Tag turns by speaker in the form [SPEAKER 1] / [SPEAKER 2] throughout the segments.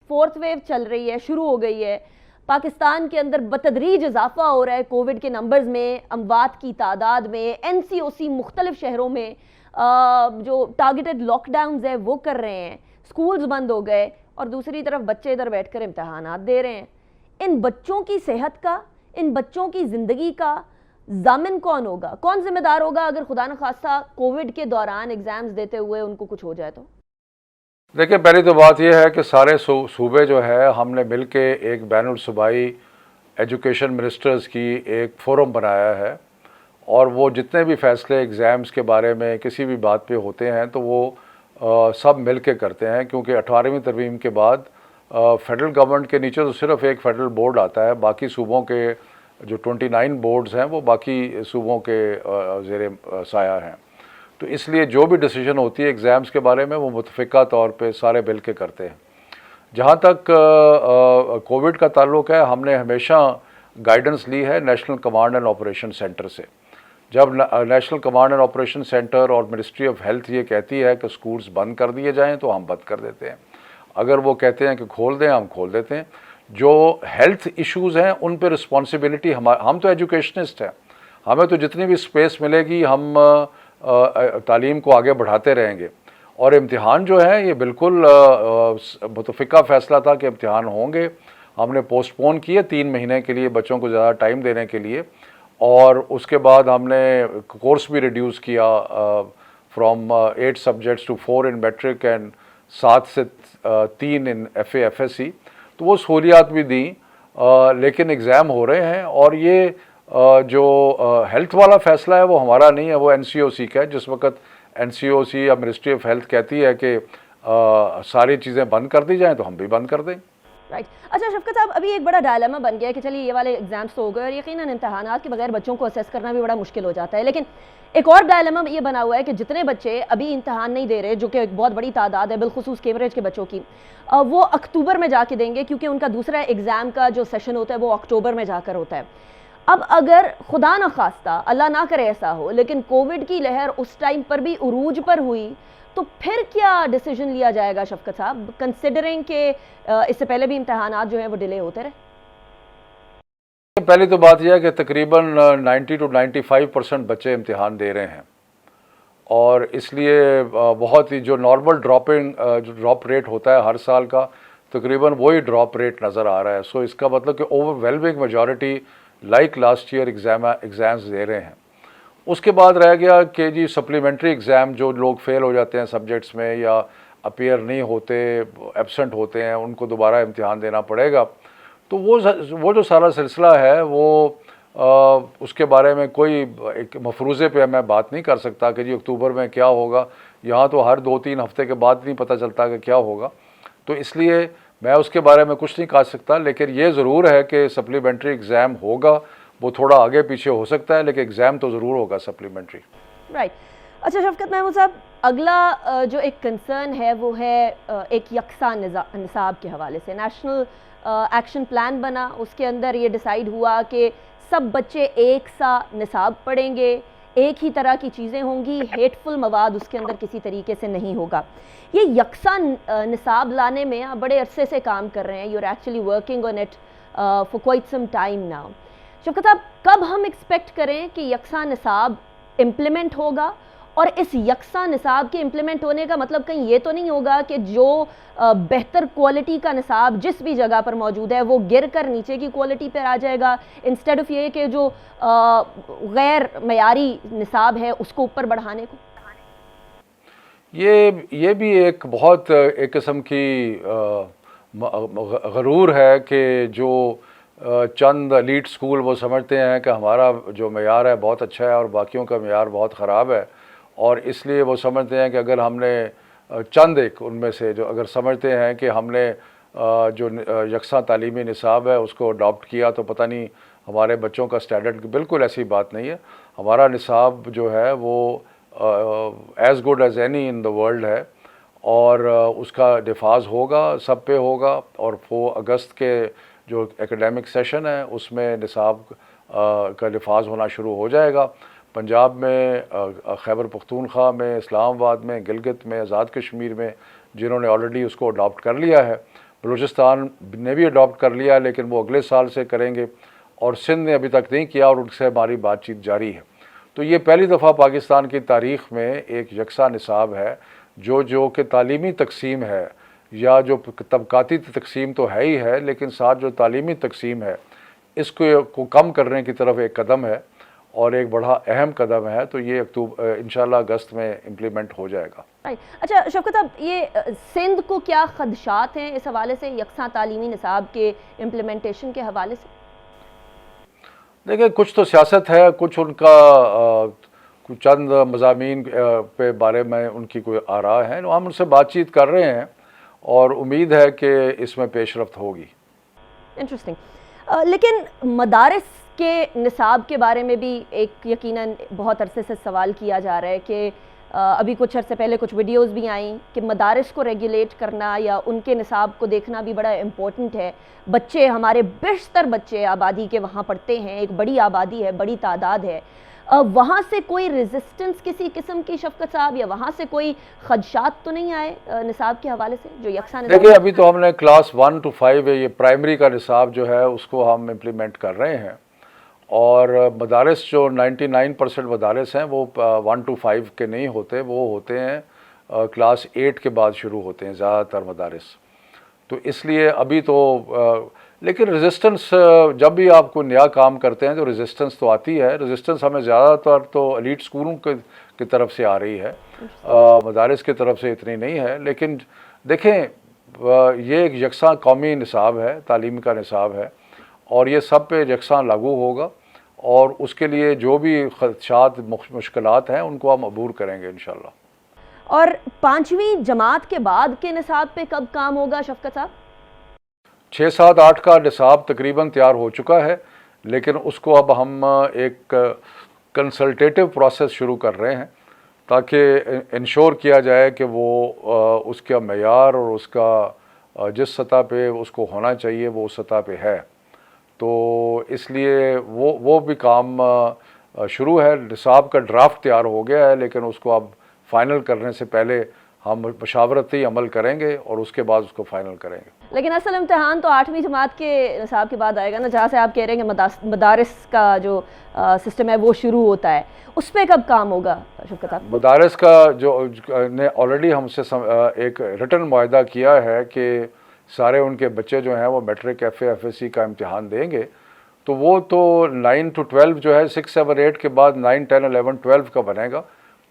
[SPEAKER 1] Fourth view چل رہی ہے، شروع ہو گئی ہے، پاکستان کے اندر بتدریج اضافہ ہو رہا ہے کووڈ کے نمبرز میں، اموات کی تعداد میں، این سی او سی مختلف شہروں میں جو ٹارگیٹڈ لاک ڈاؤنز ہیں وہ کر رہے ہیں، سکولز بند ہو گئے، اور دوسری طرف بچے ادھر بیٹھ کر امتحانات دے رہے ہیں۔ ان بچوں کی صحت کا، ان بچوں کی زندگی کا ضامن کون ہوگا؟ کون ذمہ دار ہوگا اگر خدا نخواستہ کووڈ کے دوران ایگزامز دیتے ہوئے ان کو کچھ ہو جائے تو؟
[SPEAKER 2] دیکھیں، پہلی تو بات یہ ہے کہ سارے صوبے جو ہے ہم نے مل کے ایک بین الصوبائی ایجوکیشن منسٹرز کی ایک فورم بنایا ہے، اور وہ جتنے بھی فیصلے ایگزامز کے بارے میں کسی بھی بات پہ ہوتے ہیں تو وہ سب مل کے کرتے ہیں، کیونکہ 18ویں ترمیم کے بعد فیڈرل گورنمنٹ کے نیچے تو صرف ایک فیڈرل بورڈ آتا ہے، باقی صوبوں کے جو 29 بورڈز ہیں وہ باقی صوبوں کے زیر سایہ ہیں۔ تو اس لیے جو بھی ڈیسیجن ہوتی ہے ایگزامز کے بارے میں وہ متفقہ طور پہ سارے مل کے کرتے ہیں۔ جہاں تک کووڈ کا تعلق ہے، ہم نے ہمیشہ گائیڈنس لی ہے national command and operation centre سے۔ جب national command and operation centre اور منسٹری آف ہیلتھ یہ کہتی ہے کہ سکولز بند کر دیے جائیں تو ہم بند کر دیتے ہیں، اگر وہ کہتے ہیں کہ کھول دیں ہم کھول دیتے ہیں۔ جو ہیلتھ ایشوز ہیں ان پہ رسپانسبلٹی ہم تو ایجوکیشنسٹ ہیں، ہمیں تو جتنی بھی اسپیس ملے گی ہم تعلیم کو آگے بڑھاتے رہیں گے، اور امتحان جو ہے یہ بالکل متفقہ فیصلہ تھا کہ امتحان ہوں گے۔ ہم نے پوسٹ پون کیے 3 مہینے کے لیے بچوں کو زیادہ ٹائم دینے کے لیے، اور اس کے بعد ہم نے کورس بھی ریڈیوس کیا from 8 subjects to 4 in matric and 7 سے 3 in F A F S C, تو وہ سہولیات بھی دیں، لیکن ایگزام ہو رہے ہیں۔ اور یہ جو ہیلتھ والا فیصلہ ہے وہ ہمارا نہیں ہے، وہ این سی او سی کا ہے۔ جس وقت این سی او سی یا منسٹری آف ہیلتھ کہتی ہے کہ ساری چیزیں بند کر دی جائیں تو ہم بھی بند کر دیں۔
[SPEAKER 1] رائٹ۔ اچھا شفقت صاحب، ابھی ایک بڑا ڈائلما بن گیا کہ چلیے یہ والے ایگزامس تو ہو گئے، اور یقیناً امتحانات کے بغیر بچوں کو اسیس کرنا بھی بڑا مشکل ہو جاتا ہے، لیکن ایک اور ڈائلما یہ بنا ہوا ہے کہ جتنے بچے ابھی امتحان نہیں دے رہے، جو کہ ایک بہت بڑی تعداد ہے بالخصوص کیمبرج کے بچوں کی، وہ اکتوبر میں جا کے دیں گے، کیونکہ ان کا دوسرا ایگزام کا جو سیشن ہوتا ہے وہ اکتوبر میں جا کر ہوتا ہے۔ اب اگر خدا نخواستہ اللہ نہ کرے ایسا ہو، لیکن کووڈ کی لہر اس ٹائم پر بھی عروج پر ہوئی، تو پھر کیا ڈیسیجن لیا جائے گا شفقت صاحب، کنسیڈرنگ کہ اس سے پہلے بھی امتحانات جو ہیں وہ ڈیلے ہوتے رہے؟
[SPEAKER 2] پہلی تو بات یہ ہے کہ تقریباً 90 to 95% بچے امتحان دے رہے ہیں، اور اس لیے بہت ہی جو نارمل ڈراپ ریٹ ہوتا ہے ہر سال کا، تقریباً وہی ڈراپ ریٹ نظر آ رہا ہے۔ سو اس کا مطلب کہ overwhelming majority like last year exams دے رہے ہیں۔ اس کے بعد رہ گیا کہ جی سپلیمنٹری ایگزام، جو لوگ فیل ہو جاتے ہیں سبجیکٹس میں یا اپیئر نہیں ہوتے، ایبسنٹ ہوتے ہیں، ان کو دوبارہ امتحان دینا پڑے گا۔ تو وہ جو سارا سلسلہ ہے وہ اس کے بارے میں کوئی ایک مفروضے پہ میں بات نہیں کر سکتا کہ جی اکتوبر میں کیا ہوگا۔ یہاں تو ہر 2-3 ہفتے کے بعد نہیں پتہ چلتا کہ کیا ہوگا، تو اس لیے میں اس کے بارے میں کچھ نہیں کہہ سکتا، لیکن یہ ضرور ہے کہ سپلیمنٹری ایگزام ہوگا، وہ تھوڑا آگے پیچھے ہو سکتا ہے لیکن ایگزام تو ضرور ہوگا سپلیمنٹری۔
[SPEAKER 1] رائٹ۔ اچھا شفقت محمود صاحب، اگلا جو ایک کنسرن ہے وہ ہے ایک یکساں نصاب کے حوالے سے۔ نیشنل ایکشن پلان بنا، اس کے اندر یہ ڈیسائیڈ ہوا کہ سب بچے ایک سا نصاب پڑھیں گے، ایک ہی طرح کی چیزیں ہوں گی، ہیٹ فل مواد اس کے اندر کسی طریقے سے نہیں ہوگا۔ یہ یکساں نصاب لانے میں آپ بڑے عرصے سے کام کر رہے ہیں، you are actually working on it for quite some time now. Shafqat صاحب، کب ہم ایکسپیکٹ کریں کہ یکساں نصاب امپلیمنٹ ہوگا؟ اور اس یکساں نصاب کے امپلیمنٹ ہونے کا مطلب کہیں یہ تو نہیں ہوگا کہ جو بہتر کوالٹی کا نصاب جس بھی جگہ پر موجود ہے وہ گر کر نیچے کی کوالٹی پر آ جائے گا، انسٹیڈ آف یہ کہ جو غیر معیاری نصاب ہے اس کو اوپر بڑھانے کو؟
[SPEAKER 2] یہ بھی ایک بہت ایک قسم کی غرور ہے کہ جو چند ایلیٹ اسکول وہ سمجھتے ہیں کہ ہمارا جو معیار ہے بہت اچھا ہے اور باقیوں کا معیار بہت خراب ہے، اور اس لیے وہ سمجھتے ہیں کہ اگر ہم نے چند ایک ان میں سے جو اگر سمجھتے ہیں کہ ہم نے جو یکساں تعلیمی نصاب ہے اس کو اڈاپٹ کیا تو پتہ نہیں ہمارے بچوں کا اسٹینڈرڈ، بالکل ایسی بات نہیں ہے۔ ہمارا نصاب جو ہے وہ as good as any in the world ہے، اور اس کا نفاذ ہوگا، سب پہ ہوگا، اور 4 اگست کے جو ایکڈیمک سیشن ہے اس میں نصاب کا نفاذ ہونا شروع ہو جائے گا۔ پنجاب میں، خیبر پختونخوا میں، اسلام آباد میں، گلگت میں، آزاد کشمیر میں، جنہوں نے آلریڈی اس کو اڈاپٹ کر لیا ہے، بلوچستان نے بھی اڈاپٹ کر لیا لیکن وہ اگلے سال سے کریں گے، اور سندھ نے ابھی تک نہیں کیا اور ان سے ہماری بات چیت جاری ہے۔ تو یہ پہلی دفعہ پاکستان کی تاریخ میں ایک یکساں نصاب ہے جو کہ تعلیمی تقسیم ہے، یا جو طبقاتی تقسیم تو ہے ہی ہے، لیکن ساتھ جو تعلیمی تقسیم ہے اس کو کم کرنے کی طرف ایک قدم ہے اور ایک بڑا اہم قدم ہے۔ تو یہ انشاءاللہ اگست میں امپلیمنٹ ہو جائے گا۔
[SPEAKER 1] اچھا شوکت صاحب، یہ سندھ کو کیا خدشات ہیں اس حوالے سے یکساں تعلیمی نصاب کے امپلیمنٹیشن کے حوالے سے؟
[SPEAKER 2] دیکھیں، کچھ تو سیاست ہے، کچھ ان کا چند مضامین پہ بارے میں ان کی کوئی آراء ہیں، ہم ان سے بات چیت کر رہے ہیں اور امید ہے کہ اس میں پیش رفت ہوگی۔
[SPEAKER 1] انٹرسٹنگ۔ لیکن مدارس کے نصاب کے بارے میں بھی ایک یقیناً بہت عرصے سے سوال کیا جا رہا ہے کہ ابھی کچھ عرصے پہلے کچھ ویڈیوز بھی آئیں کہ مدارس کو ریگولیٹ کرنا یا ان کے نصاب کو دیکھنا بھی بڑا امپورٹنٹ ہے۔ بچے، ہمارے بیشتر بچے آبادی کے وہاں پڑھتے ہیں، ایک بڑی آبادی ہے، بڑی تعداد ہے۔ وہاں سے کوئی ریزسٹنس کسی قسم کی شفقت صاحب، یا وہاں سے کوئی خدشات تو نہیں آئے نصاب کے حوالے سے جو یکساں نصاب؟
[SPEAKER 2] دیکھیں، ابھی تو ہم نے کلاس 1 to 5 ہے، یہ پرائمری کا نصاب جو ہے اس کو ہم امپلیمنٹ کر رہے ہیں، اور مدارس جو 99% مدارس ہیں وہ 1 to 5 کے نہیں ہوتے، وہ ہوتے ہیں کلاس 8 کے بعد شروع ہوتے ہیں زیادہ تر مدارس۔ تو اس لیے ابھی تو لیکن ریزسٹنس، جب بھی آپ کو نیا کام کرتے ہیں تو ریزسٹنس تو آتی ہے۔ ریزسٹنس ہمیں زیادہ تر تو ایلیٹ اسکولوں کی طرف سے آ رہی ہے، مدارس کی طرف سے اتنی نہیں ہے۔ لیکن دیکھیں، یہ ایک یکساں قومی نصاب ہے، تعلیم کا نصاب ہے، اور یہ سب پہ یکساں لاگو ہوگا، اور اس کے لیے جو بھی خدشات، مشکلات ہیں ان کو ہم عبور کریں گے انشاءاللہ۔
[SPEAKER 1] اور 5ویں جماعت کے بعد کے نصاب پہ کب کام ہوگا شفقت صاحب؟
[SPEAKER 2] 6, 7, 8 کا نصاب تقریباً تیار ہو چکا ہے، لیکن اس کو اب ہم ایک کنسلٹیٹیو پروسیس شروع کر رہے ہیں تاکہ انشور کیا جائے کہ وہ اس کا معیار اور اس کا جس سطح پہ اس کو ہونا چاہیے وہ اس سطح پہ ہے۔ تو اس لیے وہ بھی کام شروع ہے۔ نصاب کا ڈرافٹ تیار ہو گیا ہے، لیکن اس کو اب فائنل کرنے سے پہلے ہم مشاورتی عمل کریں گے اور اس کے بعد اس کو فائنل کریں گے۔
[SPEAKER 1] لیکن اصل امتحان تو 8ویں جماعت کے نصاب کے بعد آئے گا نا، جہاں سے آپ کہہ رہے ہیں کہ مدارس کا جو سسٹم ہے وہ شروع ہوتا ہے، اس پہ کب کام ہوگا شفقت صاحب؟
[SPEAKER 2] مدارس کا جو نے آلریڈی ہم سے ایک ریٹن معاہدہ کیا ہے کہ سارے ان کے بچے جو ہیں وہ matric, F A, F S C کا امتحان دیں گے، تو وہ تو 9 to 12 جو ہے 6, 7, 8 کے بعد 9, 10, 11, 12 کا بنے گا،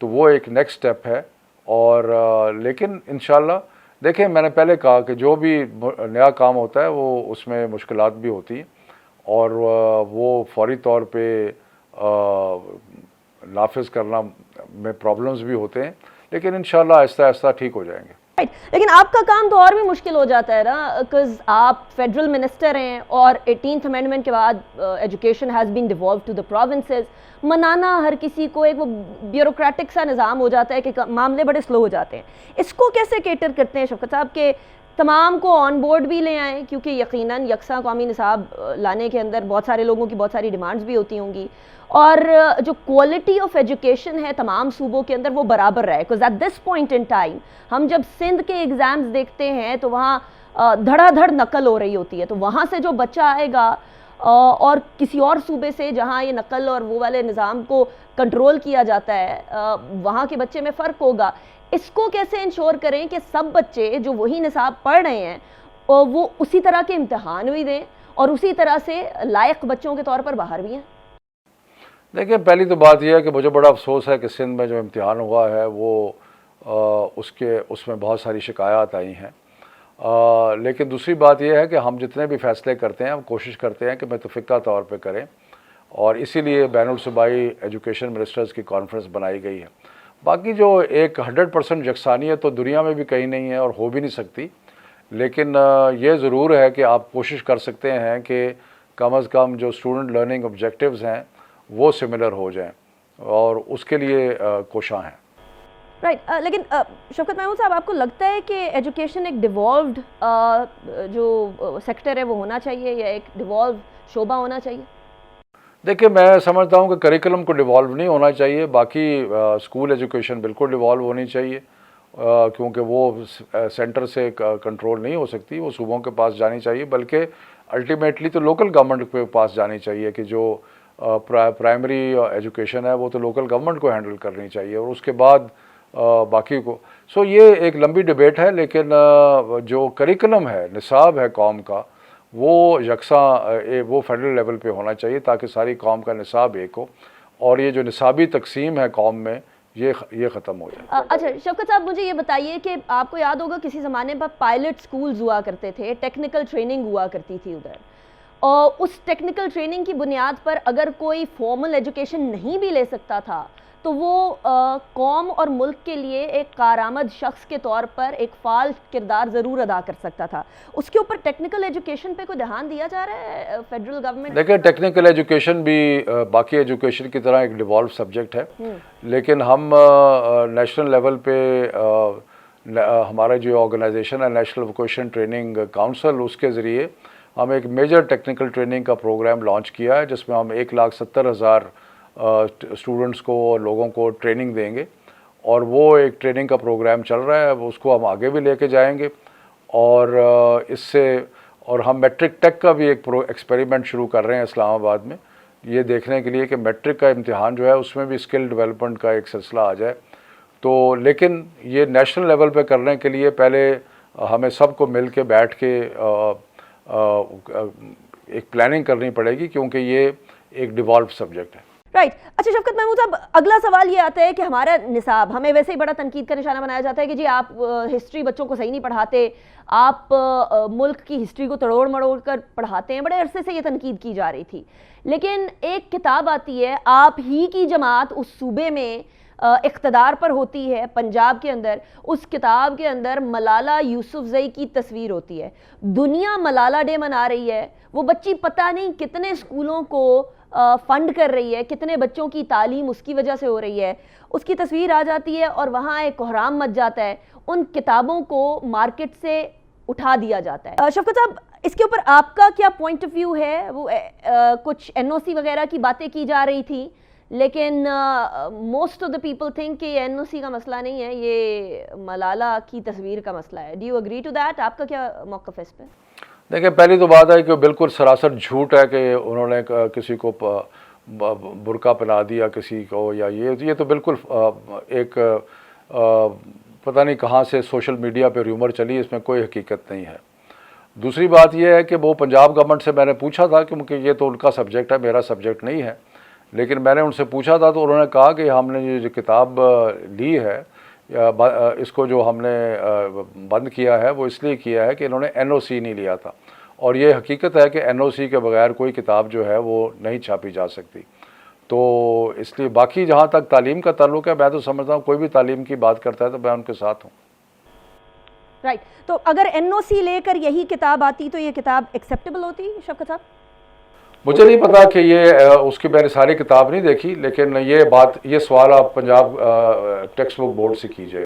[SPEAKER 2] تو وہ ایک نیکسٹ اسٹیپ ہے۔ اور لیکن انشاءاللہ دیکھیں، میں نے پہلے کہا کہ جو بھی نیا کام ہوتا ہے وہ اس میں مشکلات بھی ہوتی ہیں، اور وہ فوری طور پہ نافذ کرنا میں پرابلمز بھی ہوتے ہیں، لیکن انشاءاللہ آہستہ آہستہ ٹھیک ہو جائیں گے۔
[SPEAKER 1] لیکن آپ کا کام تو اور بھی مشکل ہو جاتا ہے نا، بیکاز آپ فیڈرل منسٹر ہیں اور 18th امینڈمنٹ کے بعد education has been devolved to the provinces. منانا ہر کسی کو ایک وہ بیوروکریٹک سا نظام ہو جاتا ہے کہ معاملے بڑے سلو ہو جاتے ہیں۔ اس کو کیسے کیٹر کرتے ہیں شفقت صاحب کہ تمام کو آن بورڈ بھی لے آئیں، کیونکہ یقیناً یکساں قومی نصاب لانے کے اندر بہت سارے لوگوں کی بہت ساری ڈیمانڈز بھی ہوتی ہوں گی، اور جو کوالٹی آف ایجوکیشن ہے تمام صوبوں کے اندر وہ برابر رہے، because at this point in time ہم جب سندھ کے ایگزامز دیکھتے ہیں تو وہاں دھڑا دھڑ نقل ہو رہی ہوتی ہے، تو وہاں سے جو بچہ آئے گا اور کسی اور صوبے سے جہاں یہ نقل اور وہ والے نظام کو کنٹرول کیا جاتا ہے، وہاں کے بچے میں فرق ہوگا۔ اس کو کیسے انشور کریں کہ سب بچے جو وہی نصاب پڑھ رہے ہیں وہ اسی طرح کے امتحان بھی دیں اور اسی طرح سے لائق بچوں کے طور پر باہر بھی ہیں؟
[SPEAKER 2] دیکھیں، پہلی تو بات یہ ہے کہ مجھے بڑا افسوس ہے کہ سندھ میں جو امتحان ہوا ہے وہ اس میں بہت ساری شکایات آئی ہیں، لیکن دوسری بات یہ ہے کہ ہم جتنے بھی فیصلے کرتے ہیں ہم کوشش کرتے ہیں کہ متفقہ طور پہ کریں، اور اسی لیے بین الصوبائی ایجوکیشن منسٹرز کی کانفرنس بنائی گئی ہے۔ باقی جو ایک 100% یکسانیت تو دنیا میں بھی کہیں نہیں ہے اور ہو بھی نہیں سکتی، لیکن یہ ضرور ہے کہ آپ کوشش کر سکتے ہیں کہ کم از کم جو اسٹوڈنٹ لرننگ آبجیکٹیوز ہیں وہ سملر ہو جائیں، اور اس کے لیے کوشاں ہیں۔
[SPEAKER 1] رائٹ، لیکن شوکت محمود صاحب، آپ کو لگتا ہے کہ ایجوکیشن ایک ڈیوالوڈ جو سیکٹر ہے وہ ہونا چاہیے، یا ایک ڈیوالو شعبہ ہونا چاہیے؟
[SPEAKER 2] دیکھیں، میں سمجھتا ہوں کہ کریکلم کو ڈیوالو نہیں ہونا چاہیے، باقی اسکول ایجوکیشن بالکل ڈیوالو ہونی چاہیے، کیونکہ وہ سینٹر سے کنٹرول نہیں ہو سکتی، وہ صوبوں کے پاس جانی چاہیے، بلکہ الٹیمیٹلی تو لوکل گورنمنٹ کے پاس جانی چاہیے کہ جو پرائمری ایجوکیشن ہے وہ تو لوکل گورنمنٹ کو ہینڈل کرنی چاہیے، اور اس کے بعد باقی کو. سو یہ ایک لمبی ڈبیٹ ہے، لیکن جو کریکلم ہے، نصاب ہے قوم کا، وہ یکساں وہ فیڈرل لیول پہ ہونا چاہیے تاکہ ساری قوم کا نصاب ایک ہو، اور یہ جو نصابی تقسیم ہے قوم میں یہ ختم ہو جائے.
[SPEAKER 1] اچھا شوکت صاحب، مجھے یہ بتائیے کہ آپ کو یاد ہوگا کسی زمانے پر پائلٹ سکولز ہوا کرتے تھے، ٹیکنیکل ٹریننگ ہوا کرتی تھی ادھر، اور اس ٹیکنیکل ٹریننگ کی بنیاد پر اگر کوئی فارمل ایجوکیشن نہیں بھی لے سکتا تھا تو وہ قوم اور ملک کے لیے ایک کارآمد شخص کے طور پر ایک فعال کردار ضرور ادا کر سکتا تھا. اس کے اوپر ٹیکنیکل ایجوکیشن پہ کوئی دھیان دیا جا رہا ہے فیڈرل گورنمنٹ؟
[SPEAKER 2] دیکھیں، ٹیکنیکل ایجوکیشن بھی باقی ایجوکیشن کی طرح ایک ڈیوالو سبجیکٹ ہے، لیکن ہم نیشنل لیول پہ ہمارا جو آرگنائزیشن ہے نیشنل ووکیشن ٹریننگ کاؤنسل، اس کے ذریعے ہم ایک میجر ٹیکنیکل ٹریننگ کا پروگرام لانچ کیا ہے، جس میں ہم 1,70,000 اسٹوڈنٹس کو اور لوگوں کو ٹریننگ دیں گے، اور وہ ایک ٹریننگ کا پروگرام چل رہا ہے، اس کو ہم آگے بھی لے کے جائیں گے. اور اس سے اور ہم میٹرک ٹیک کا بھی ایک ایکسپیریمنٹ شروع کر رہے ہیں اسلام آباد میں، یہ دیکھنے کے لیے کہ میٹرک کا امتحان جو ہے اس میں بھی اسکل ڈیولپمنٹ کا ایک سلسلہ آ جائے. تو لیکن یہ نیشنل لیول پہ کرنے کے لیے پہلے ہمیں سب کو مل کے بیٹھ کے ایک پلاننگ کرنی پڑے گی، کیونکہ یہ ایک ڈیوالو سبجیکٹ ہے.
[SPEAKER 1] رائٹ. اچھا شفقت محمود صاحب، اگلا سوال یہ آتا ہے کہ ہمارا نصاب، ہمیں ویسے ہی بڑا تنقید کا نشانہ بنایا جاتا ہے کہ جی آپ ہسٹری بچوں کو صحیح نہیں پڑھاتے، آپ ملک کی ہسٹری کو تڑوڑ مڑوڑ کر پڑھاتے ہیں. بڑے عرصے سے یہ تنقید کی جا رہی تھی، لیکن ایک کتاب آتی ہے، آپ ہی کی جماعت اس صوبے میں اقتدار پر ہوتی ہے، پنجاب کے اندر، اس کتاب کے اندر ملالہ یوسفزئی کی تصویر ہوتی ہے. دنیا ملالہ ڈے منا رہی ہے، وہ بچی پتہ نہیں کتنے اسکولوں کو فنڈ کر رہی ہے، کتنے بچوں کی تعلیم اس کی وجہ سے ہو رہی ہے. اس کی تصویر آ جاتی ہے اور وہاں ایک کوہرام مچ جاتا ہے، ان کتابوں کو مارکیٹ سے اٹھا دیا جاتا ہے. شفقت صاحب، اس کے اوپر آپ کا کیا پوائنٹ آف ویو ہے؟ وہ کچھ NOC وغیرہ کی باتیں کی جا رہی تھی، لیکن most of the people think کہ یہ NOC کا مسئلہ نہیں ہے، یہ ملالہ کی تصویر کا مسئلہ ہے. Do you agree to that? آپ کا کیا موقف ہے اس پہ؟
[SPEAKER 2] دیکھیں، پہلی تو بات ہے کہ بالکل سراسر جھوٹ ہے کہ انہوں نے کسی کو برقع پہنا دیا کسی کو، یا یہ تو بالکل ایک پتہ نہیں کہاں سے سوشل میڈیا پہ ریومر چلی، اس میں کوئی حقیقت نہیں ہے. دوسری بات یہ ہے کہ وہ پنجاب گورنمنٹ سے میں نے پوچھا تھا، کیونکہ یہ تو ان کا سبجیکٹ ہے، میرا سبجیکٹ نہیں ہے، لیکن میں نے ان سے پوچھا تھا تو انہوں نے کہا کہ ہم نے یہ جو کتاب لی ہے، اس کو جو ہم نے بند کیا ہے وہ اس لیے کیا ہے کہ انہوں نے NOC نہیں لیا تھا، اور یہ حقیقت ہے کہ NOC کے بغیر کوئی کتاب جو ہے وہ نہیں چھاپی جا سکتی. تو اس لیے باقی جہاں تک تعلیم کا تعلق ہے، میں تو سمجھتا ہوں کوئی بھی تعلیم کی بات کرتا ہے تو میں ان کے ساتھ ہوں.
[SPEAKER 1] رائٹ. تو اگر NOC لے کر یہی کتاب آتی تو یہ کتاب ایکسیپٹیبل ہوتی شفقت صاحب؟
[SPEAKER 2] مجھے نہیں پتا کہ یہ اس کی میں نے ساری کتاب نہیں دیکھی، لیکن یہ سوال آپ پنجاب ٹیکسٹ بک بورڈ سے کیجئے.